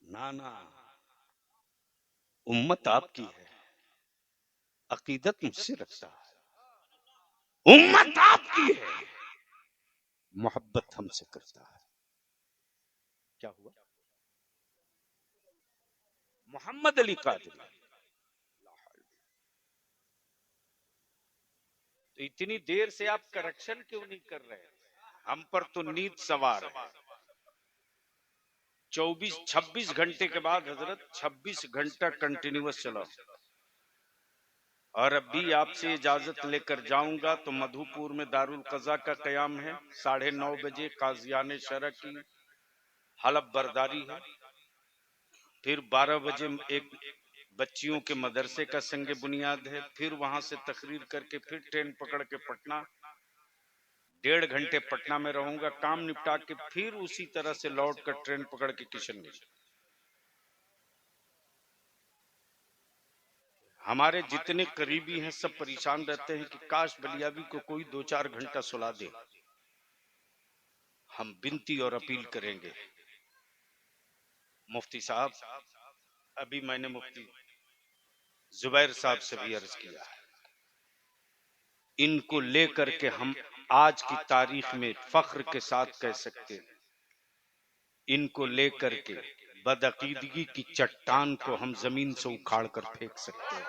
नाना, उम्मत आपकी है, अकीदत मुझसे रखता है, उम्मत आपकी है, मोहब्बत हमसे करता है। क्या हुआ? मोहम्मद अली कादरी। तो इतनी देर से आप करेक्शन क्यों नहीं कर रहे? हम पर तो नींद सवार है। 26 घंटे के बाद हजरत 26 घंटा कंटिन्यूअस चला, और अभी आपसे इजाजत लेकर जाऊंगा तो मधुपुर में दारुल कज़ा का कयाम है, 9:30 बजे काजियाने शरअ की हलफ बर्दारी है, फिर 12 बजे एक बच्चियों के मदरसे का संगे बुनियाद है, फिर वहां से तकरीर करके फिर ट्रेन पकड़ के पटना, 1.5 घंटे पटना में रहूंगा, काम निपटा के फिर उसी तरह से लौट कर ट्रेन पकड़ के किशनगंज। हमारे जितने करीबी हैं सब परेशान रहते हैं कि काश बलियाबी को कोई 2-4 घंटा सुला दे। हम विनती और अपील करेंगे मुफ्ती साहब, अभी मैंने मुफ्ती जुबैर साहब से भी अर्ज किया है, इनको लेकर के हम आज की तारीख में फख्र के साथ कह सकते हैं, इनको लेकर के बदअकीदगी की चट्टान को हम जमीन से उखाड़ कर फेंक सकते हैं।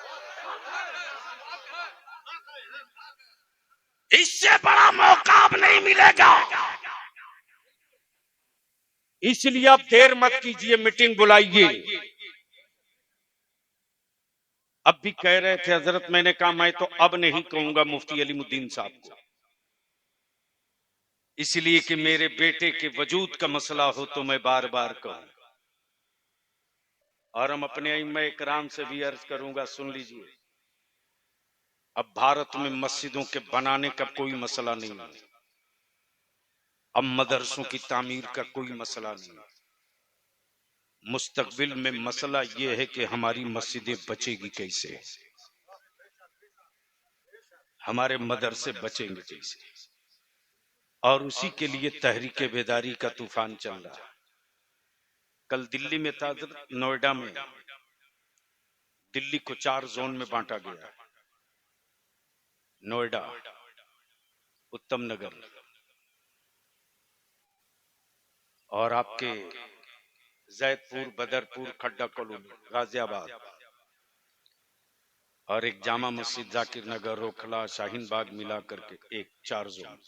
इससे बड़ा मौका अब नहीं मिलेगा। इसलिए आप देर मत कीजिए, मीटिंग बुलाइए। अब भी कह रहे थे हजरत, मैंने कहा मैं तो अब नहीं कहूंगा मुफ्ती अलीमुद्दीन साहब को, इसलिए कि मेरे बेटे के वजूद का मसला हो तो मैं बार बार कहूं, और हम अपने इम्मा इकराम से भी अर्ज करूंगा, सुन लीजिए, अब भारत में मस्जिदों के बनाने का कोई मसला नहीं है, अब मदरसों की तामीर का कोई मसला नहीं है, मुस्तकबिल में मसला यह है कि हमारी मस्जिदें बचेगी कैसे, हमारे मदरसे बचेंगे कैसे, और उसी के लिए तहरीक बेदारी का तूफान चल रहा है। कल दिल्ली में था, नोएडा में दिल्ली को 4 जोन में बांटा गया, नोएडा, उत्तम नगर और आपके जैदपुर, बदरपुर, खड्डा कॉलोनी, गाजियाबाद, और एक जामा मस्जिद, जाकिर नगर, रोखला, शाहीन बाग मिला करके एक 4 जोन।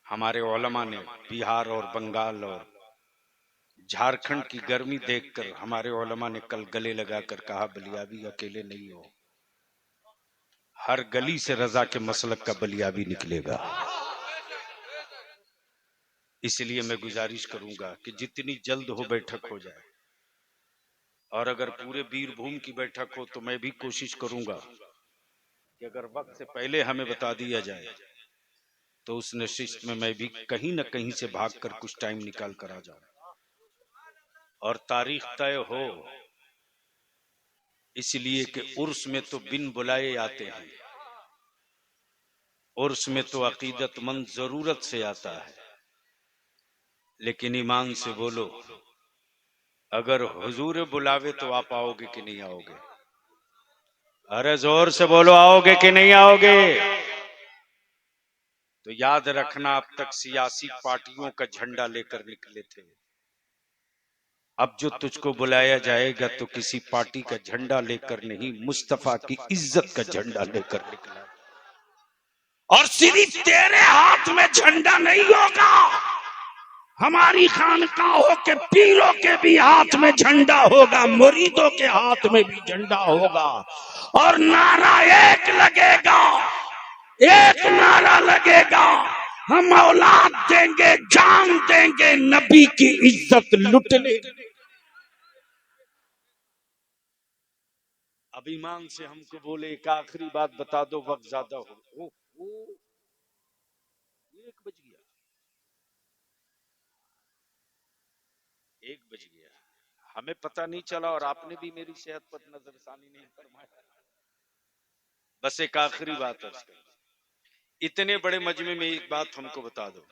हमारे उलमा ने बिहार और बंगाल और झारखंड की गर्मी देखकर हमारे उलमा ने कल गले लगाकर कहा, बलियाबी अकेले नहीं हो, हर गली से रजा के मसलक का बलियाबी निकलेगा। इसलिए मैं गुजारिश करूंगा कि जितनी जल्द हो बैठक हो जाए, और अगर पूरे वीरभूम की बैठक हो तो मैं भी कोशिश करूंगा कि अगर वक्त से पहले हमें बता दिया जाए तो उस नशिस्त में मैं भी कहीं न कहीं से भागकर कुछ टाइम निकाल कर आ जाऊं, और तारीख तय हो, इसलिए कि उर्स में तो बिन बुलाए आते हैं, उर्स में तो अकीदतमंद जरूरत से आता है, लेकिन ईमान से बोलो, अगर हुजूर बुलावे तो आप आओगे कि नहीं आओगे? अरे जोर से बोलो, आओगे कि नहीं आओगे? तो याद रखना, अब तक सियासी पार्टियों का झंडा लेकर निकले थे। अब जो तुझको बुलाया जाएगा तो किसी पार्टी का झंडा लेकर नहीं, मुस्तफा की इज्जत का झंडा लेकर निकला। और सिर्फ तेरे हाथ में झंडा नहीं होगा, हमारी खानकाहों के पीरों के भी हाथ में झंडा होगा, मुरीदों के हाथ में भी झंडा होगा। और नारा एक लगेगा, एक नारा लगेगा, हम औलाद देंगे, जान देंगे, नबी की इज्जत लुटने। अब ईमान से हमको बोले एक आखिरी बात बता दो, वक्त ज्यादा हो। 1 बज गया, 1 बज गया, हमें पता नहीं चला और आपने भी मेरी सेहत पर नजरसानी नहीं फरमाया। बस एक आखिरी बात अर्ज कर, इतने बड़े मजमे में एक बात हमको बता दो,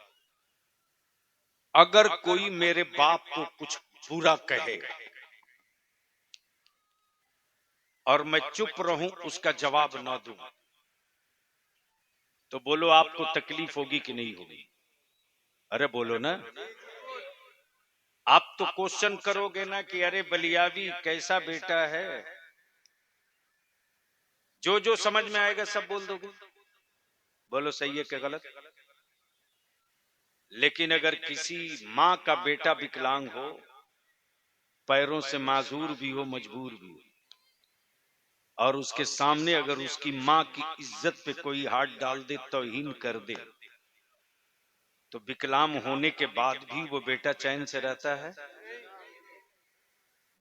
अगर कोई मेरे बाप को कुछ बुरा कहे और मैं चुप रहूं, उसका जवाब ना दूं, तो बोलो आपको तकलीफ होगी कि नहीं होगी? अरे बोलो ना। आप तो क्वेश्चन करोगे ना कि अरे बलियावी कैसा बेटा है, जो जो समझ में आएगा सब बोल दोगे। बोलो सही है कि गलत? लेकिन अगर किसी माँ का बेटा विकलांग हो, पैरों से माजूर भी हो, मजबूर भी हो, और उसके सामने अगर उसकी माँ की इज्जत पे कोई हाथ डाल दे, तौहीन कर दे, तो विकलांग होने के बाद भी वो बेटा चैन से रहता है?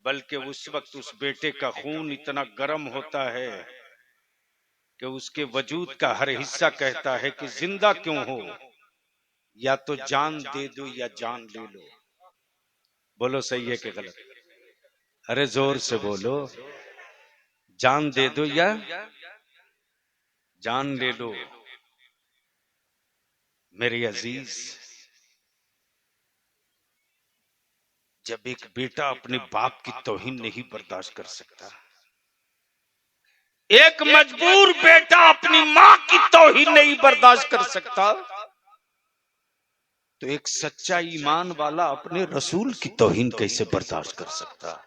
बल्कि उस वक्त उस बेटे का खून इतना गर्म होता है कि उसके वजूद का हर हिस्सा कहता है कि जिंदा क्यों हो, या तो जान दे दो या जान ले लो। बोलो सही है कि गलत? अरे जोर से बोलो, जान दे दो या जान ले लो। मेरे अजीज, जब एक बेटा अपने बाप की तौहीन नहीं बर्दाश्त कर सकता, एक मजबूर बेटा अपनी मां की तौहीन नहीं बर्दाश्त कर सकता, तो एक सच्चा ईमान वाला अपने रसूल की तौहीन कैसे बर्दाश्त कर सकता?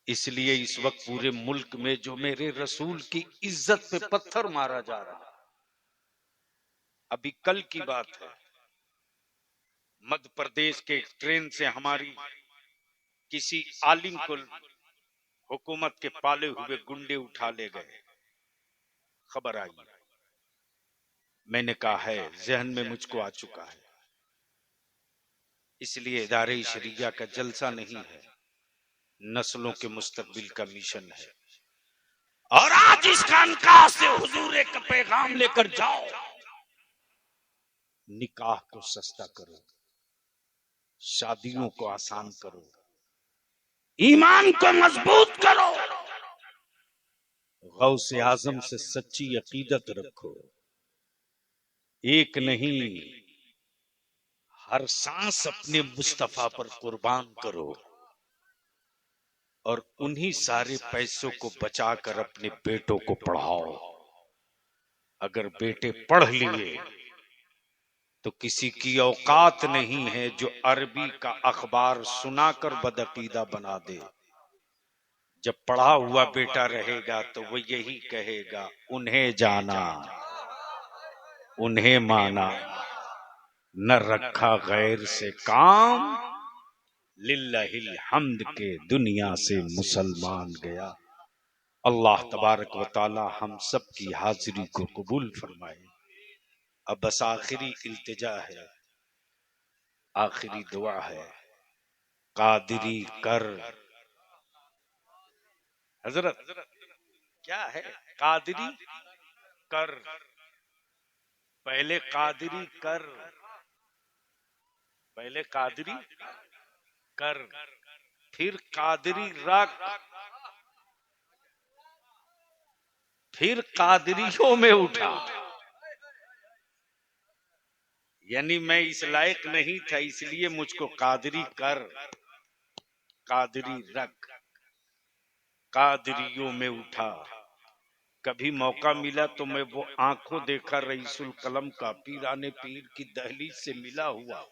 इसलिए इस वक्त पूरे मुल्क में जो मेरे रसूल की इज्जत पे पत्थर मारा जा रहा, अभी कल की बात है, मध्य प्रदेश के ट्रेन से हमारी किसी आलिम को हुकूमत के पाले हुए गुंडे उठा ले गए। खबर आई, मैंने कहा है, जहन में मुझको आ चुका है। इसलिए इदारे शरिया का जलसा नहीं है, नस्लों के मुस्तकबिल का मिशन है। और आज इस खानकाह से हुजूर का पैगाम लेकर जाओ, निकाह को सस्ता करो, शादियों को आसान करो, ईमान को मजबूत करो, गौसे आजम से सच्ची अकीदत रखो, एक नहीं हर सांस अपने मुस्तफा पर कुर्बान करो, और उन्हीं सारे पैसों को बचाकर अपने बेटों को पढ़ाओ। अगर बेटे पढ़ लिए तो किसी की औकात नहीं है जो अरबी का अखबार सुनाकर बदअकीदा बना दे। जब पढ़ा हुआ बेटा रहेगा तो वो यही कहेगा, उन्हें जाना उन्हें माना, न रखा गैर से काम, लिल्लाहिल हम्द के दुनिया से मुसलमान गया। अल्लाह तबारक व ताला हम सब की हाजिरी को कबूल फरमाए। अब बस आखिरी इल्तिजा है, आखिरी दुआ है, कादिरी कर। हजरत क्या है? कादिरी कर, पहले कादिरी कर, पहले कादिरी कर, फिर कादिरी रख, फिर कादिरियों में उठा। यानी मैं इस लायक नहीं था, इसलिए मुझको कादिरी कर, कादिरी रख, कादिरियों में उठा, कभी मौका मिला तो मैं वो आंखों देखा रईसुल कलम का पीराने पीर की दहलीज से मिला हुआ,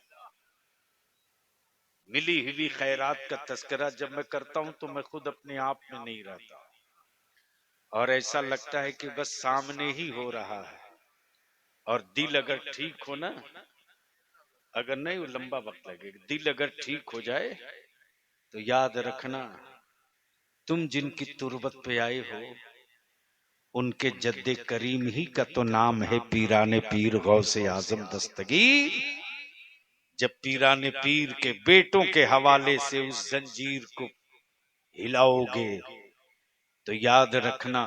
मिली हुई खैरात का तस्करा जब मैं करता हूं तो मैं खुद अपने आप में नहीं रहता और ऐसा लगता है कि बस सामने ही हो रहा है। और दिल अगर ठीक हो ना, अगर नहीं वो लंबा वक्त लगेगा, दिल अगर ठीक हो जाए तो याद रखना तुम जिनकी तुरबत पे आए हो उनके जद्दे करीम ही का तो नाम है पीराने पीर गौसे आजम दस्तगीर। जब पीराने पीर के बेटों के हवाले से उस जंजीर को हिलाओगे तो याद रखना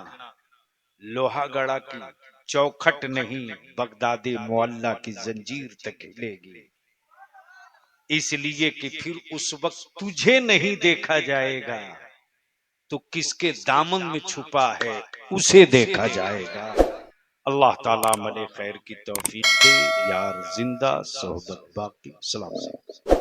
लोहागढ़ा की चौखट नहीं बगदादी मोहल्ला की जंजीर तक हिलेगी। इसलिए कि फिर उस वक्त तुझे नहीं देखा जाएगा तो किसके दामन में छुपा है उसे देखा जाएगा। अल्लाह ताला मले खैर की तौफीक दे। यार जिंदा सोहबत बाकी। सलाम।